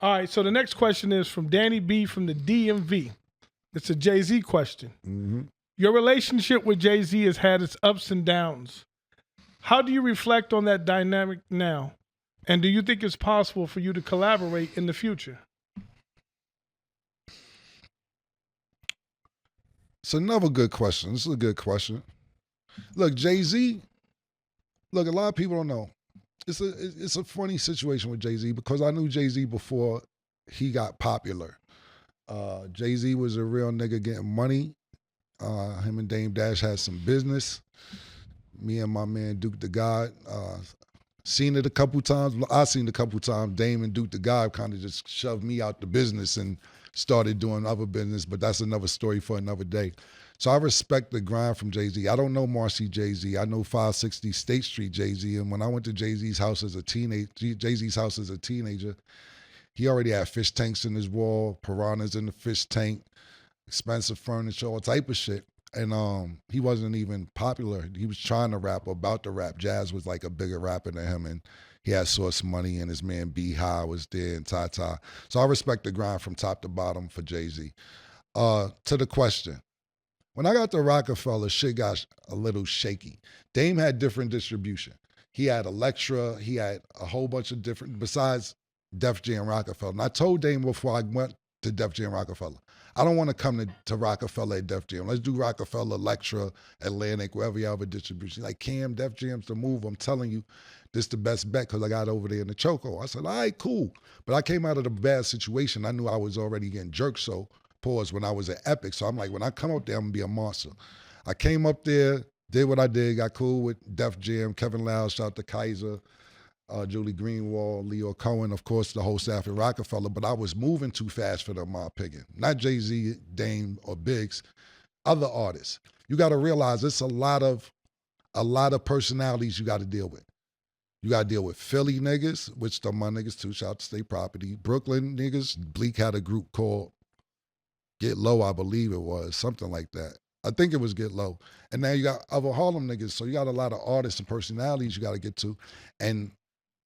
All right, so the next question is from Danny B from the DMV. It's a Jay-Z question. Mm-hmm. Your relationship with Jay-Z has had its ups and downs. How do you reflect on that dynamic now? And do you think it's possible for you to collaborate in the future? It's another good question. This is a good question. Look, Jay-Z, a lot of people don't know. It's a funny situation with Jay-Z because I knew Jay-Z before he got popular. Jay-Z was a real nigga getting money. Him and Dame Dash had some business. Me and my man Duke the God seen it a couple times. I seen it a couple times. Dame and Duke the God kind of just shoved me out the business and started doing other business, but that's another story for another day. So I respect the grind from Jay-Z. I don't know Marcy Jay-Z. I know 560 State Street Jay-Z. And when I went to Jay-Z's house as a teenager, he already had fish tanks in his wall, piranhas in the fish tank, expensive furniture, all type of shit. And he wasn't even popular. He was trying to rap, about to rap. Jazz was like a bigger rapper than him, and he had Source Money, and his man B-High was there, and Ty. So I respect the grind from top to bottom for Jay-Z. To the question. When I got to Roc-A-Fella, shit got a little shaky. Dame had different distribution. He had Elektra, he had a whole bunch of different, besides Def Jam Roc-A-Fella. And I told Dame before I went to Def Jam Roc-A-Fella, I don't want to come to Roc-A-Fella at Def Jam. Let's do Roc-A-Fella, Elektra, Atlantic, wherever you have a distribution. Like, Cam, Def Jam's the move. I'm telling you, this the best bet because I got over there in the choco. I said, all right, cool. But I came out of the bad situation. I knew I was already getting jerked, so pause, when I was at Epic. So I'm like, when I come up there, I'm going to be a monster. I came up there, did what I did, got cool with Def Jam, Kevin Loud, shout out to Kaiser, Julie Greenwald, Leo Cohen, of course, the whole staff at Roc-A-Fella, but I was moving too fast for them, in my opinion. Not Jay-Z, Dame, or Biggs, other artists. You got to realize it's a lot of personalities you got to deal with. You got to deal with Philly niggas, which are my niggas too, shout out to State Property. Brooklyn niggas, Bleak had a group called Get Low, I believe it was, something like that. I think it was Get Low. And now you got other Harlem niggas, so you got a lot of artists and personalities you got to get to. And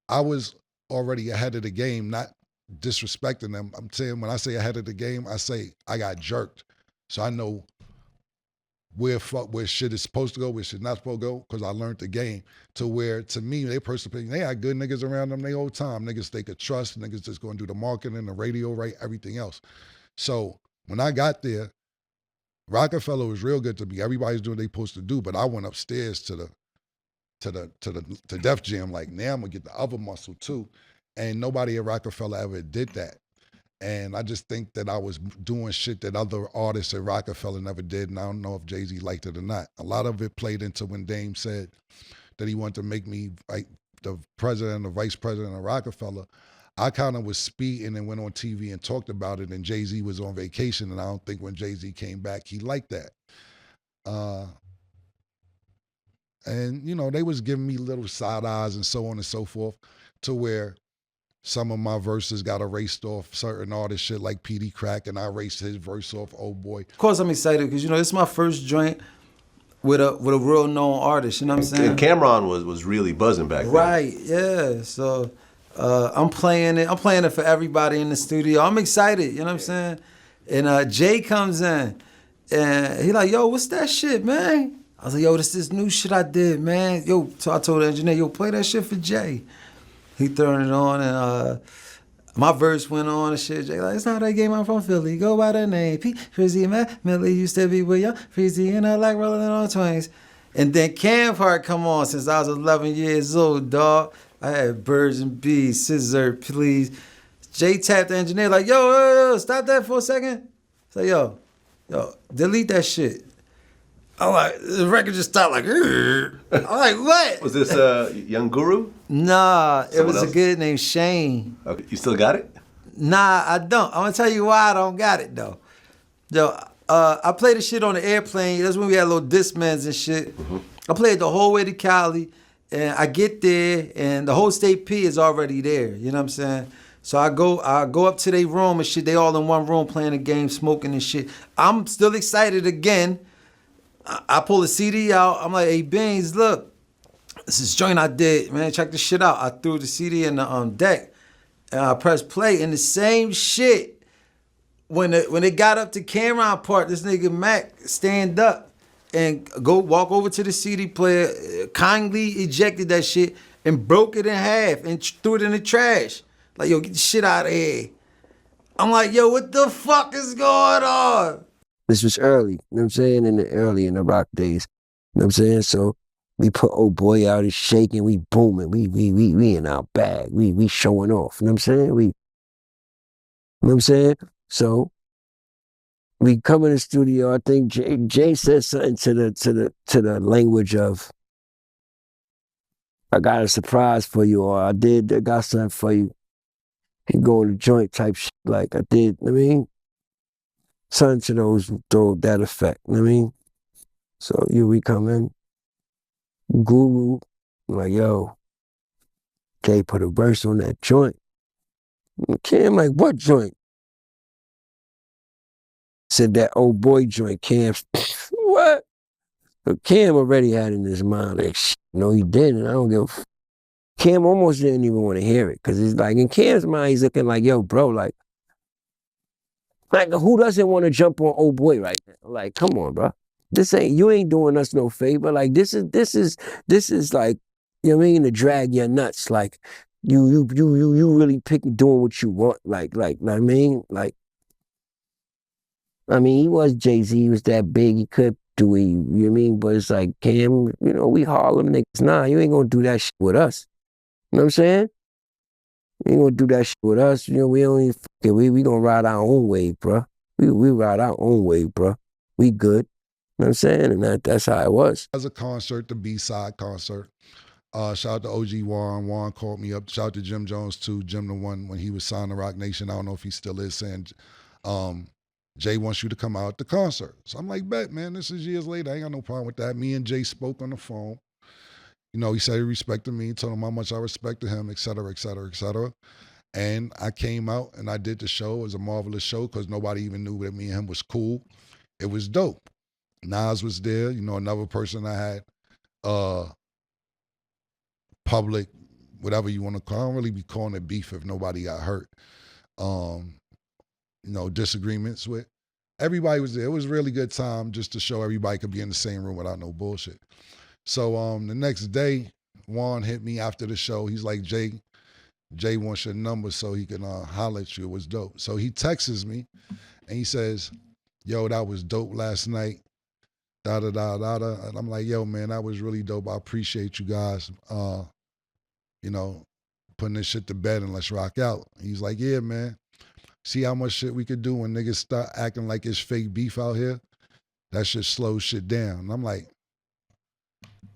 I was already ahead of the game, not disrespecting them. I'm saying when I say ahead of the game, I say I got jerked. So I know where shit is supposed to go, where shit not supposed to go, because I learned the game to where, to me, they personally, they had good niggas around them the whole time. Niggas they could trust, niggas just going to do the marketing, the radio, right, everything else. So when I got there, Roc-A-Fella was real good to me. Everybody's doing what they supposed to do, but I went upstairs to Def Jam, like, now I'm gonna get the other muscle too. And nobody at Roc-A-Fella ever did that. And I just think that I was doing shit that other artists at Roc-A-Fella never did, and I don't know if Jay-Z liked it or not. A lot of it played into when Dame said that he wanted to make me like the president or vice president of Roc-A-Fella. I kind of was speeding and went on TV and talked about it, and Jay-Z was on vacation, and I don't think when Jay-Z came back, he liked that. And, you know, they was giving me little side eyes and so on and so forth, to where some of my verses got erased off certain artists, shit like PD Crack, and I erased his verse off Old Boy. Of course I'm excited because, you know, it's my first joint with a real known artist, you know what I'm saying? And Camron was really buzzing back then. Right, yeah. So I'm playing it for everybody in the studio. I'm excited, you know what I'm saying? And Jay comes in and he like, yo, what's that shit, man? I was like, yo, this new shit I did, man. Yo, so I told the engineer, yo, play that shit for Jay. He turned it on, and my verse went on and shit. Jay like, it's not that game, I'm from Philly. Go by the name P. Frizzy and Matt Millie used to be with young Frizzy, and I like rolling on twins. And then Cam part come on since I was 11 years old, dog. I had Birds and Bees, Scissor, Please. Jay tapped the engineer like, yo, stop that for a second. So, yo, delete that shit. I'm like, the record just stopped like, I'm like, what? Was this Young Guru? Nah, it was else? a kid named Shane. Okay. You still got it? Nah, I don't. I'm gonna tell you why I don't got it though. Yo, I played the shit on the airplane. That's when we had little Discmans and shit. Mm-hmm. I played the whole way to Cali, and I get there, and the whole State P is already there. You know what I'm saying? So I go up to their room and shit. They all in one room playing a game, smoking and shit. I'm still excited again. I pull the CD out. I'm like, hey, Beans, look, this is joint I did, man. Check this shit out. I threw the CD in the deck. and I pressed play, and the same shit. When it got up to Camron part, this nigga Mac stand up and go walk over to the CD player, kindly ejected that shit and broke it in half and threw it in the trash. Like, yo, get the shit out of here. I'm like, yo, what the fuck is going on? This was early, you know what I'm saying? Early in the Rock days. You know what I'm saying? So we put old boy out, he's shaking, we booming, we in our bag, we showing off. You know what I'm saying? You know what I'm saying? So we come in the studio. I think Jay said something to the language of, "I got a surprise for you," or I got something for you. He go in the joint type shit like I did. You know what I mean, something to that effect. You know what I mean, so we come in, Guru, I'm like, yo, Jay put a verse on that joint. Cam like, what joint? Said that old boy joint. Cam, what? But Cam already had in his mind, like, no, he didn't. I don't give a f. Cam almost didn't even want to hear it, because he's like, in Cam's mind, he's looking like, yo, bro, like who doesn't want to jump on old boy right now? Like, come on, bro. You ain't doing us no favor. Like, this is like, you know what I mean, to drag your nuts. Like, you really doing what you want. Like, I mean, he was Jay-Z, he was that big, he could do it, you know what I mean? But it's like, Cam, you know, we Harlem niggas. Nah, you ain't gonna do that shit with us. You know what I'm saying? You ain't gonna do that shit with us. You know, we don't even fuck it. We gonna ride our own wave, bro. We ride our own wave, bro. We good. You know what I'm saying? And that's how it was. As a concert, the B-side concert. Shout out to OG Warren. Warren called me up. Shout out to Jim Jones too. Jim the one when he was signed to Roc Nation. I don't know if he still is, saying Jay wants you to come out at the concert. So I'm like, bet, man, this is years later. I ain't got no problem with that. Me and Jay spoke on the phone. You know, he said he respected me, told him how much I respected him, et cetera, et cetera, et cetera. And I came out and I did the show. It was a marvelous show because nobody even knew that me and him was cool. It was dope. Nas was there, you know, another person I had public, whatever you want to call it. I don't really be calling it beef if nobody got hurt. You know, disagreements with. Everybody was there. It was a really good time just to show everybody could be in the same room without no bullshit. So the next day, Juan hit me after the show. He's like, Jay wants your number so he can holler at you. It was dope. So he texts me and he says, yo, that was dope last night. Da-da-da-da-da. And I'm like, yo, man, that was really dope. I appreciate you guys, you know, putting this shit to bed and let's rock out. He's like, yeah, man. See how much shit we could do when niggas start acting like it's fake beef out here? That shit slows shit down. And I'm like,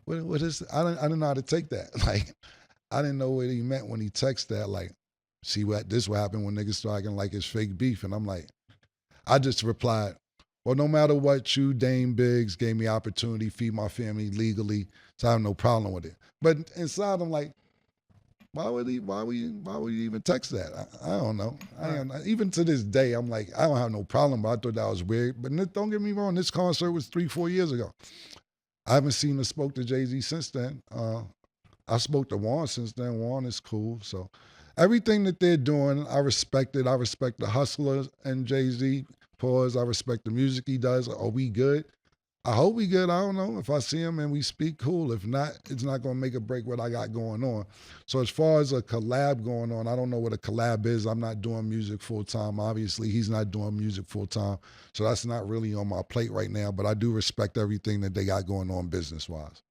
what is, I didn't know how to take that. Like, I didn't know what he meant when he texted that. Like, see what happened when niggas start acting like it's fake beef. And I'm like, I just replied, well, no matter what, you, Dame Biggs, gave me opportunity, feed my family legally, so I have no problem with it. But inside, I'm like, why would you even text that? I don't know. Even to this day, I'm like, I don't have no problem, but I thought that was weird. But don't get me wrong, this concert was 3-4 years ago. I haven't seen or spoke to Jay-Z since then. I spoke to Juan since then. Juan is cool. So everything that they're doing, I respect it. I respect the hustlers and Jay-Z. Pause. I respect the music he does. Are we good? I hope we good. I don't know. If I see him and we speak, cool. If not, it's not going to make or break what I got going on. So as far as a collab going on, I don't know what a collab is. I'm not doing music full time. Obviously, he's not doing music full time. So that's not really on my plate right now. But I do respect everything that they got going on business-wise.